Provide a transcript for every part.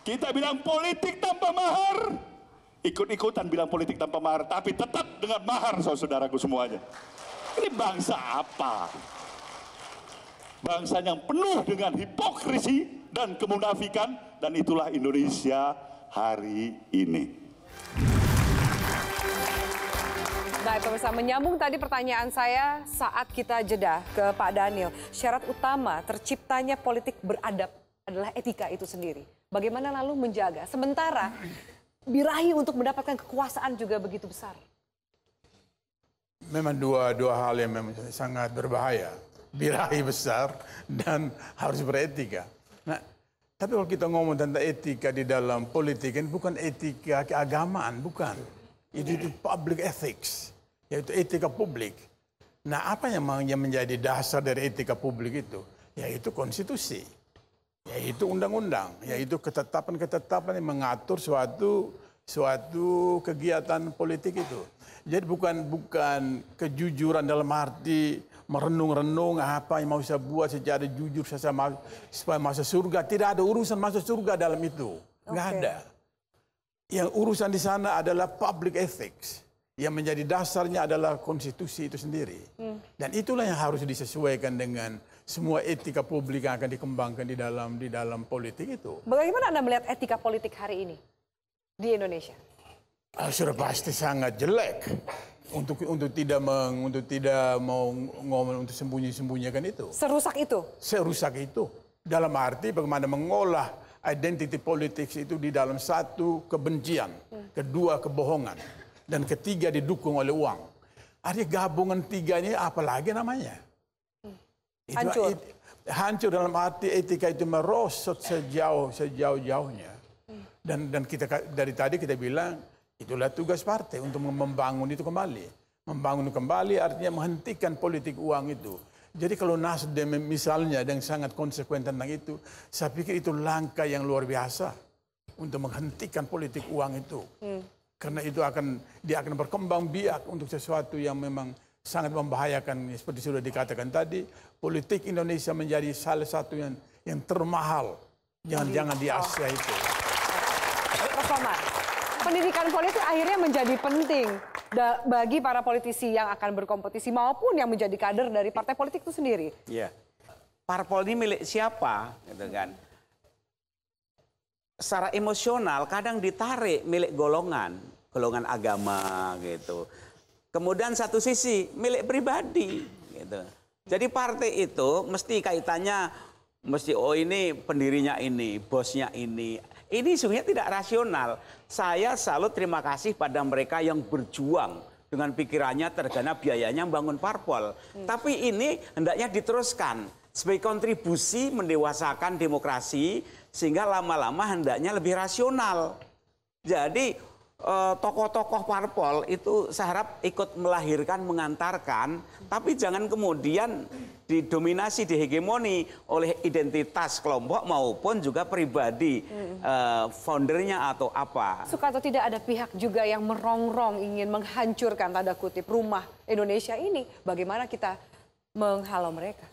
Kita bilang politik tanpa mahar, ikut-ikutan bilang politik tanpa mahar, tapi tetap dengan mahar, saudaraku semuanya. Ini bangsa apa? Bangsa yang penuh dengan hipokrisi dan kemunafikan, dan itulah Indonesia hari ini. Nah, pemirsa, menyambung tadi pertanyaan saya saat kita jeda ke Pak Daniel. Syarat utama terciptanya politik beradab adalah etika itu sendiri. Bagaimana lalu menjaga? Sementara birahi untuk mendapatkan kekuasaan juga begitu besar. Memang dua hal yang memang sangat berbahaya. Birahi besar dan harus beretika. Nah, tapi kalau kita ngomong tentang etika di dalam politik, ini bukan etika keagamaan, bukan. Itu public ethics, yaitu etika publik. Nah, apa yang menjadi dasar dari etika publik itu? Yaitu konstitusi, yaitu undang-undang, yaitu ketetapan-ketetapan yang mengatur suatu kegiatan politik itu. Jadi bukan kejujuran dalam arti merenung-renung apa yang mau saya buat secara jujur supaya masuk surga. Tidak ada urusan masuk surga dalam itu, nggak ada. Yang urusan di sana adalah public ethics. Yang menjadi dasarnya adalah konstitusi itu sendiri. Dan itulah yang harus disesuaikan dengan semua etika publik yang akan dikembangkan di dalam politik itu. Bagaimana Anda melihat etika politik hari ini di Indonesia? Sudah pasti sangat jelek untuk tidak mau ngomong untuk sembunyi-sembunyikan itu. Serusak itu? Serusak itu. Dalam arti bagaimana mengolah identity politics itu di dalam satu kebencian, kedua kebohongan, dan ketiga didukung oleh uang. Artinya gabungan tiga ini apalagi namanya? Hancur. Hancur dalam arti etika itu merosot sejauh-jauhnya. Dan kita dari tadi kita bilang itulah tugas partai untuk membangun itu kembali. Membangun kembali artinya menghentikan politik uang itu. Jadi kalau Nasdem misalnya yang sangat konsekuen tentang itu, saya pikir itu langkah yang luar biasa untuk menghentikan politik uang itu. Karena itu dia akan berkembang biak untuk sesuatu yang memang sangat membahayakan. Seperti sudah dikatakan tadi, politik Indonesia menjadi salah satu yang termahal. Jangan di Asia itu. Mas Komar, pendidikan politik akhirnya menjadi penting bagi para politisi yang akan berkompetisi maupun yang menjadi kader dari partai politik itu sendiri. Iya. Parpol ini milik siapa, gitu kan? Secara emosional kadang ditarik milik golongan agama gitu. Kemudian satu sisi milik pribadi gitu. Jadi partai itu mesti kaitannya ini pendirinya ini, bosnya ini. Ini sebenarnya tidak rasional. Saya salut terima kasih pada mereka yang berjuang dengan pikirannya, tergana biayanya membangun parpol. Tapi ini hendaknya diteruskan sebagai kontribusi mendewasakan demokrasi sehingga lama-lama hendaknya lebih rasional. Jadi tokoh-tokoh parpol itu saya harap ikut melahirkan, mengantarkan, tapi jangan kemudian didominasi, dihegemoni oleh identitas kelompok maupun juga pribadi foundernya atau apa. Suka atau tidak ada pihak juga yang merongrong ingin menghancurkan tanda kutip rumah Indonesia ini. Bagaimana kita menghalau mereka?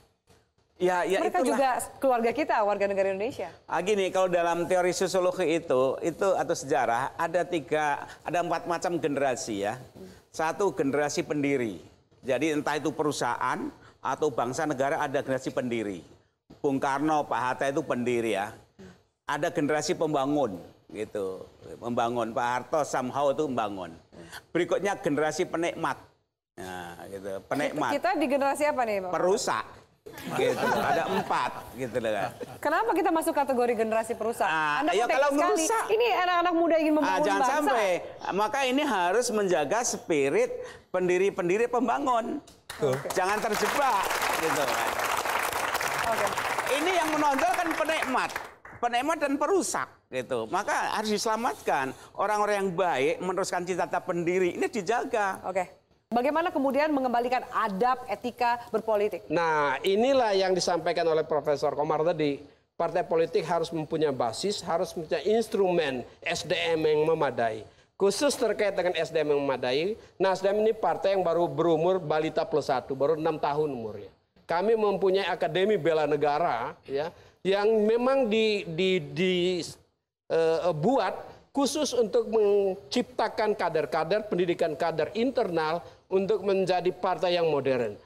Ya, mereka itulah juga keluarga kita, warga negara Indonesia. Gini, kalau dalam teori sosiologi itu atau sejarah ada 4 macam generasi ya. Satu generasi pendiri. Jadi entah itu perusahaan atau bangsa negara ada generasi pendiri. Bung Karno, Pak Hatta itu pendiri ya. Ada generasi pembangun gitu. Membangun, Pak Harto somehow itu membangun. Berikutnya generasi penikmat. Nah, gitu. Penikmat. Kita di generasi apa nih, Pak? Perusak. Gitu. Ada 4 gitu kan. Kenapa kita masuk kategori generasi perusak? Anda ya kalau merusak, ini anak-anak muda ingin membangun jangan bangsa. Sampai. Maka ini harus menjaga spirit pendiri-pendiri pembangun. Jangan terjebak gitu kan. Ini yang menonjol kan penikmat dan perusak gitu. Maka harus diselamatkan. Orang-orang yang baik meneruskan cita-cita pendiri ini dijaga. Bagaimana kemudian mengembalikan adab etika berpolitik? Nah, inilah yang disampaikan oleh Profesor Komar tadi. Partai politik harus mempunyai basis, harus mempunyai instrumen SDM yang memadai. Khusus terkait dengan SDM yang memadai, Nasdem ini partai yang baru berumur balita +1, baru 6 tahun umurnya. Kami mempunyai Akademi Bela Negara ya, yang memang buat khusus untuk menciptakan kader-kader, pendidikan kader internal untuk menjadi partai yang modern.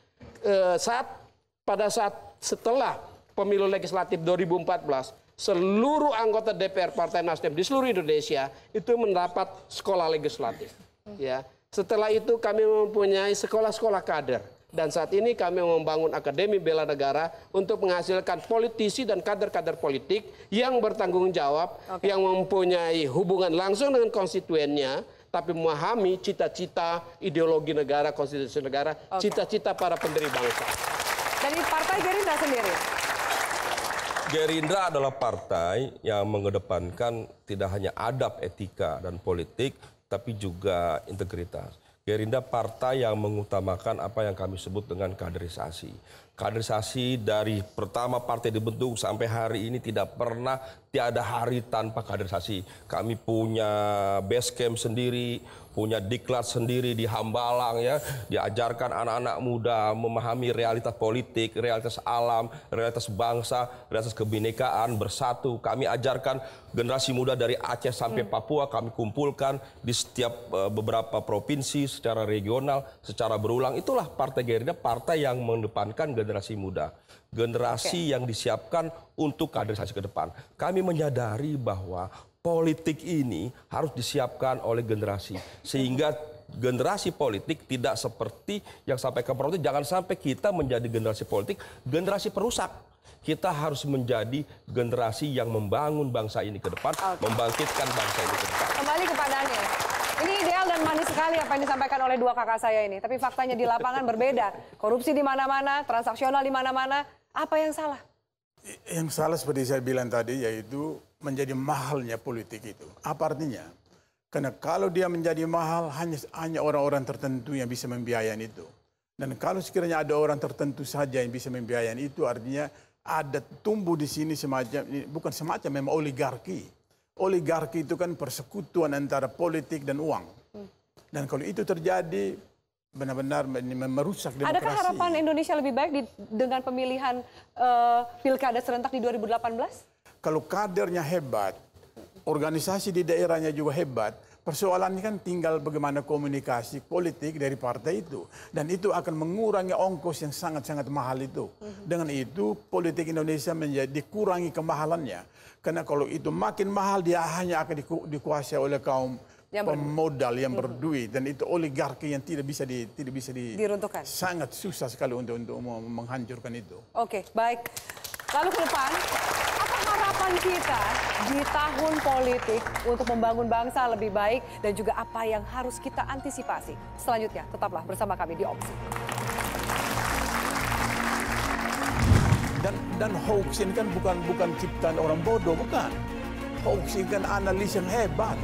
Pada saat setelah pemilu legislatif 2014, seluruh anggota DPR Partai Nasdem di seluruh Indonesia itu mendapat sekolah legislatif. Ya. Setelah itu kami mempunyai sekolah-sekolah kader. Dan saat ini kami membangun Akademi Bela Negara untuk menghasilkan politisi dan kader-kader politik yang bertanggung jawab, yang mempunyai hubungan langsung dengan konstituennya, tapi memahami cita-cita ideologi negara, konstitusi negara, cita-cita para pendiri bangsa. Dari Partai Gerindra sendiri? Gerindra adalah partai yang mengedepankan tidak hanya adab, etika, dan politik, tapi juga integritas. Gerindra partai yang mengutamakan apa yang kami sebut dengan kaderisasi. Kaderisasi dari pertama partai dibentuk sampai hari ini tidak pernah tiada hari tanpa kaderisasi. Kami punya base camp sendiri, punya diklat sendiri di Hambalang ya, diajarkan anak-anak muda memahami realitas politik, realitas alam, realitas bangsa, realitas kebinekaan, bersatu. Kami ajarkan generasi muda dari Aceh sampai Papua, kami kumpulkan di setiap beberapa provinsi secara regional, secara berulang. Itulah Partai Gerindra, partai yang mengedepankan generasi muda. Generasi yang disiapkan untuk kaderisasi ke depan. Kami menyadari bahwa politik ini harus disiapkan oleh generasi. Sehingga generasi politik tidak seperti yang sampai ke politik. Jangan sampai kita menjadi generasi politik, generasi perusak. Kita harus menjadi generasi yang membangun bangsa ini ke depan, membangkitkan bangsa ini ke depan. Kembali ke Pak Daniel. Ini ideal dan manis sekali apa yang disampaikan oleh dua kakak saya ini. Tapi faktanya di lapangan berbeda. Korupsi di mana-mana, transaksional di mana-mana. Apa yang salah? Yang salah seperti saya bilang tadi, yaitu menjadi mahalnya politik itu. Apa artinya? Karena kalau dia menjadi mahal, hanya orang-orang tertentu yang bisa membiayai itu. Dan kalau sekiranya ada orang tertentu saja yang bisa membiayai itu, artinya ada tumbuh di sini semacam, bukan semacam, memang oligarki. Oligarki itu kan persekutuan antara politik dan uang. Dan kalau itu terjadi, benar-benar merusak demokrasi. Adakah harapan Indonesia lebih baik dengan pemilihan pilkada serentak di 2018? Kalau kadernya hebat, organisasi di daerahnya juga hebat, persoalannya kan tinggal bagaimana komunikasi politik dari partai itu. Dan itu akan mengurangi ongkos yang sangat-sangat mahal itu. Dengan itu politik Indonesia menjadi dikurangi kemahalannya. Karena kalau itu makin mahal, dia hanya akan dikuasai oleh kaum pemodal yang berduit, dan itu oligarki yang tidak bisa diruntuhkan. Sangat susah sekali untuk menghancurkan itu. Oke, baik. Lalu ke depan, apa harapan kita di tahun politik untuk membangun bangsa lebih baik dan juga apa yang harus kita antisipasi? Selanjutnya, tetaplah bersama kami di Opsi. Dan hoax ini kan bukan ciptaan orang bodoh, bukan. Hoax ini kan analis yang hebat.